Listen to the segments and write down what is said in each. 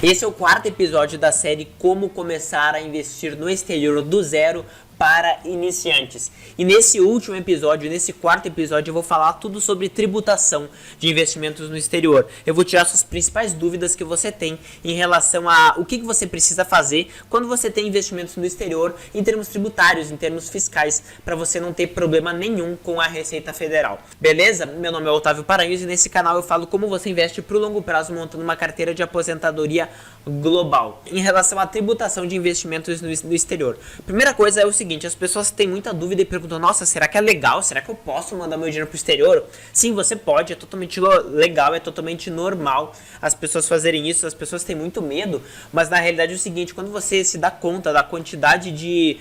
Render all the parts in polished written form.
Esse é o quarto episódio da série Como Começar a Investir no Exterior do Zero para Iniciantes. E nesse último episódio, nesse quarto episódio, eu vou falar tudo sobre tributação de investimentos no exterior. Eu vou tirar suas principais dúvidas que você tem em relação a o que você precisa fazer quando você tem investimentos no exterior em termos tributários, em termos fiscais, para você não ter problema nenhum com a Receita Federal. Beleza? Meu nome é Otávio Paranhos e nesse canal eu falo como você investe para o longo prazo montando uma carteira de aposentadoria global. Em relação à tributação de investimentos no exterior. Primeira coisa é o seguinte, as pessoas têm muita dúvida e perguntam, nossa, será que é legal? Será que eu posso mandar meu dinheiro para o exterior? Sim, você pode, é totalmente legal, é totalmente normal as pessoas fazerem isso, as pessoas têm muito medo, mas na realidade é o seguinte, quando você se dá conta da quantidade de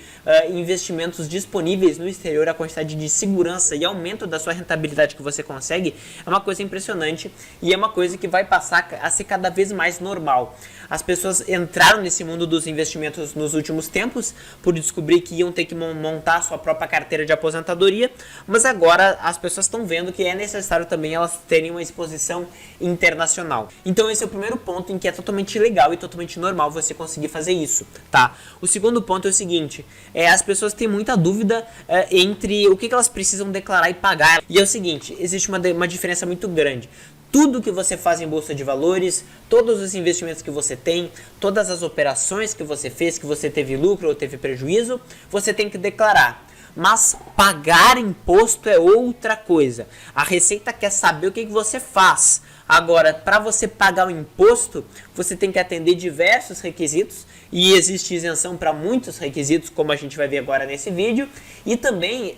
investimentos disponíveis no exterior, a quantidade de segurança e aumento da sua rentabilidade que você consegue, é uma coisa impressionante e é uma coisa que vai passar a ser cada vez mais normal. As pessoas entraram nesse mundo dos investimentos nos últimos tempos por descobrir que iam ter que montar sua própria carteira de aposentadoria, mas agora as pessoas estão vendo que é necessário também elas terem uma exposição internacional. Então esse é o primeiro ponto em que é totalmente legal e totalmente normal você conseguir fazer isso, tá? O segundo ponto é o seguinte, as pessoas têm muita dúvida entre o que elas precisam declarar e pagar. E é o seguinte, existe uma diferença muito grande. Tudo que você faz em bolsa de valores, todos os investimentos que você tem, todas as operações que você fez, que você teve lucro ou teve prejuízo, você tem que declarar. Mas pagar imposto é outra coisa. A Receita quer saber o que você faz. Agora, para você pagar o imposto, você tem que atender diversos requisitos e existe isenção para muitos requisitos, como a gente vai ver agora nesse vídeo. E também,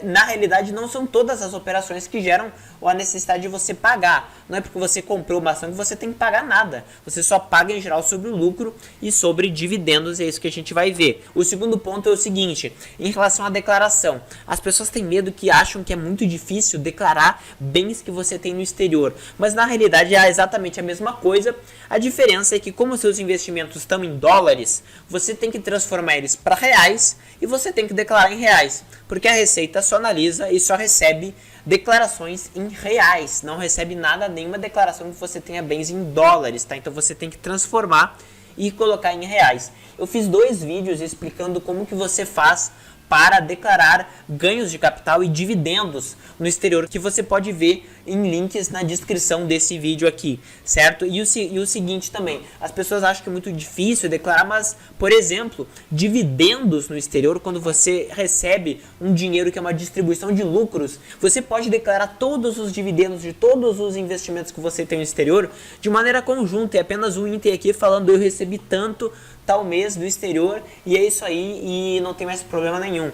na realidade, não são todas as operações que geram a necessidade de você pagar. Não é porque você comprou uma ação que você tem que pagar nada. Você só paga em geral sobre o lucro e sobre dividendos, é isso que a gente vai ver. O segundo ponto é o seguinte, em relação à declaração. As pessoas têm medo que acham que é muito difícil declarar bens que você tem no exterior. Mas na realidade é exatamente a mesma coisa. A diferença é que como seus investimentos estão em dólares, você tem que transformar eles para reais e você tem que declarar em reais. Porque a Receita só analisa e só recebe declarações em reais, não recebe nada, nenhuma declaração que você tenha bens em dólares, tá? Então você tem que transformar e colocar em reais. Eu fiz 2 vídeos explicando como que você faz para declarar ganhos de capital e dividendos no exterior, que você pode ver em links na descrição desse vídeo aqui, certo? E o seguinte também, as pessoas acham que é muito difícil declarar, mas, por exemplo, dividendos no exterior, quando você recebe um dinheiro que é uma distribuição de lucros, você pode declarar todos os dividendos de todos os investimentos que você tem no exterior de maneira conjunta, é apenas um item aqui falando eu recebi tanto tal mês do exterior e é isso aí e não tem mais problema nenhum.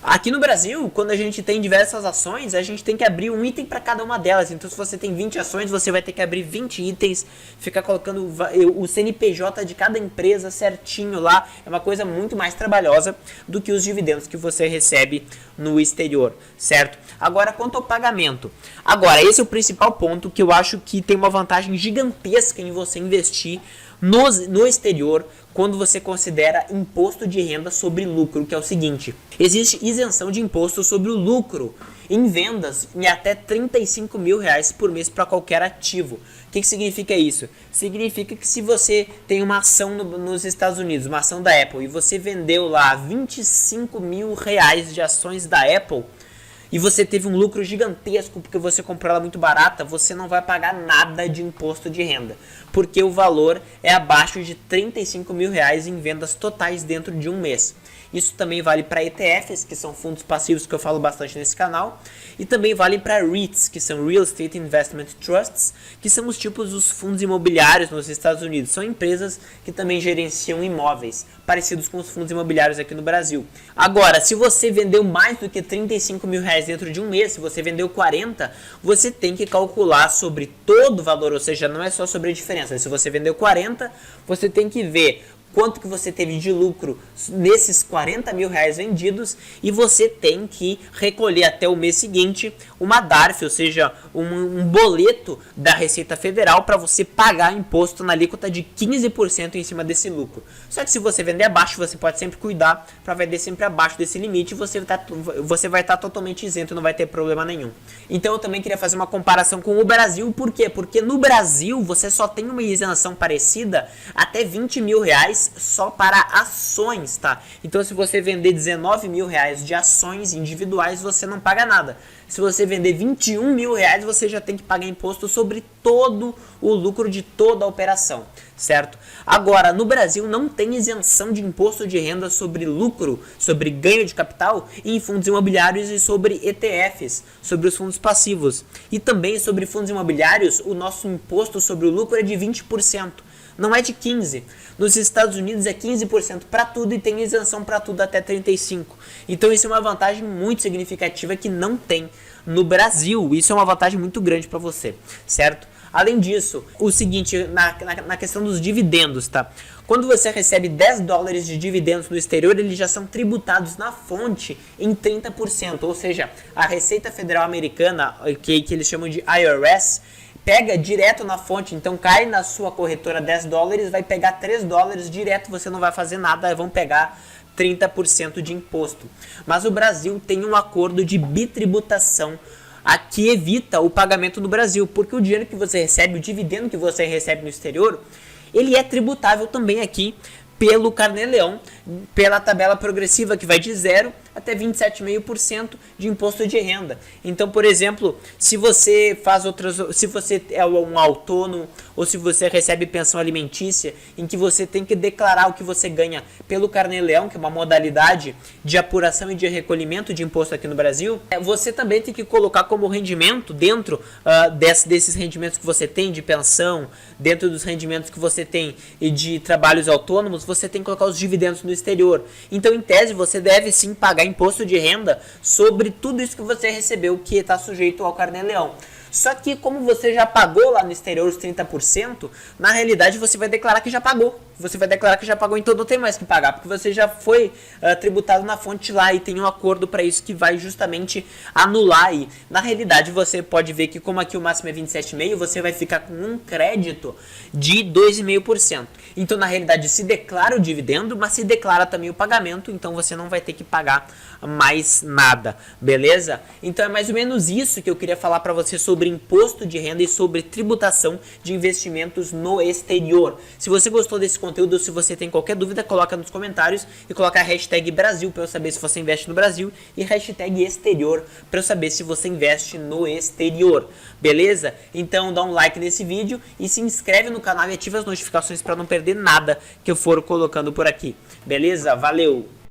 Aqui no Brasil, quando a gente tem diversas ações, a gente tem que abrir um item para cada uma delas. Então, se você tem 20 ações, você vai ter que abrir 20 itens, ficar colocando o CNPJ de cada empresa certinho lá. É uma coisa muito mais trabalhosa do que os dividendos que você recebe no exterior, certo? Agora, quanto ao pagamento. Agora, esse é o principal ponto que eu acho que tem uma vantagem gigantesca em você investir no exterior quando você considera imposto de renda sobre lucro, que é o seguinte, existe isenção de imposto sobre o lucro em vendas em até R$35 mil por mês para qualquer ativo. O que significa isso? Significa que se você tem uma ação nos Estados Unidos, uma ação da Apple, e você vendeu lá R$25 mil de ações da Apple, e você teve um lucro gigantesco porque você comprou ela muito barata, você não vai pagar nada de imposto de renda, porque o valor é abaixo de R$35 mil em vendas totais dentro de um mês. Isso também vale para ETFs, que são fundos passivos que eu falo bastante nesse canal, e também vale para REITs, que são Real Estate Investment Trusts, que são os tipos dos fundos imobiliários nos Estados Unidos. São empresas que também gerenciam imóveis, parecidos com os fundos imobiliários aqui no Brasil. Agora, se você vendeu mais do que R$35 mil dentro de um mês, se você vendeu 40, você tem que calcular sobre todo o valor, ou seja, não é só sobre a diferença. Se você vendeu 40, você tem que ver quanto que você teve de lucro nesses 40 mil reais vendidos, e você tem que recolher até o mês seguinte uma DARF, ou seja, um boleto da Receita Federal para você pagar imposto na alíquota de 15% em cima desse lucro. Só que se você vender abaixo, você pode sempre cuidar para vender sempre abaixo desse limite, e você vai estar totalmente isento, não vai ter problema nenhum. Então eu também queria fazer uma comparação com o Brasil. Por quê? Porque no Brasil você só tem uma isenção parecida até 20 mil reais só para ações, tá? Então se você vender 19 mil reais de ações individuais, você não paga nada. Se você vender 21 mil reais, você já tem que pagar imposto sobre todo o lucro de toda a operação, certo? Agora, no Brasil não tem isenção de imposto de renda sobre lucro, sobre ganho de capital em fundos imobiliários e sobre ETFs, sobre os fundos passivos. E também sobre fundos imobiliários, o nosso imposto sobre o lucro é de 20%. Não é de 15%. Nos Estados Unidos é 15% para tudo e tem isenção para tudo até 35%. Então isso é uma vantagem muito significativa que não tem no Brasil. Isso é uma vantagem muito grande para você, certo? Além disso, o seguinte, na questão dos dividendos, tá? Quando você recebe 10 dólares de dividendos no exterior, eles já são tributados na fonte em 30%. Ou seja, a Receita Federal Americana, que eles chamam de IRS, pega direto na fonte. Então cai na sua corretora 10 dólares, vai pegar 3 dólares direto, você não vai fazer nada, vão pegar 30% de imposto. Mas o Brasil tem um acordo de bitributação que evita o pagamento no Brasil, porque o dinheiro que você recebe, o dividendo que você recebe no exterior, ele é tributável também aqui pelo Carnê-Leão, pela tabela progressiva que vai de 0 até 27,5% de imposto de renda. Então, por exemplo, se você é um autônomo ou se você recebe pensão alimentícia, em que você tem que declarar o que você ganha pelo Carnê-Leão, que é uma modalidade de apuração e de recolhimento de imposto aqui no Brasil, você também tem que colocar como rendimento dentro desses rendimentos que você tem de pensão, dentro dos rendimentos que você tem e de trabalhos autônomos, você tem que colocar os dividendos no exterior. Então, em tese, você deve sim pagar imposto de renda sobre tudo isso que você recebeu, que está sujeito ao Carnê-Leão. Só que como você já pagou lá no exterior os 30%, na realidade você vai declarar que já pagou. Você vai declarar que já pagou, então não tem mais que pagar, porque você já foi tributado na fonte lá e tem um acordo para isso que vai justamente anular. E na realidade você pode ver que como aqui o máximo é 27,5%, você vai ficar com um crédito de 2,5%. Então na realidade se declara o dividendo, mas se declara também o pagamento, então você não vai ter que pagar mais nada, beleza? Então é mais ou menos isso que eu queria falar para você sobre imposto de renda e sobre tributação de investimentos no exterior. Se você gostou desse conteúdo, se você tem qualquer dúvida, coloca nos comentários e coloca a hashtag Brasil para eu saber se você investe no Brasil e hashtag exterior para eu saber se você investe no exterior, beleza? Então dá um like nesse vídeo e se inscreve no canal e ativa as notificações para não perder nada que eu for colocando por aqui, beleza? Valeu!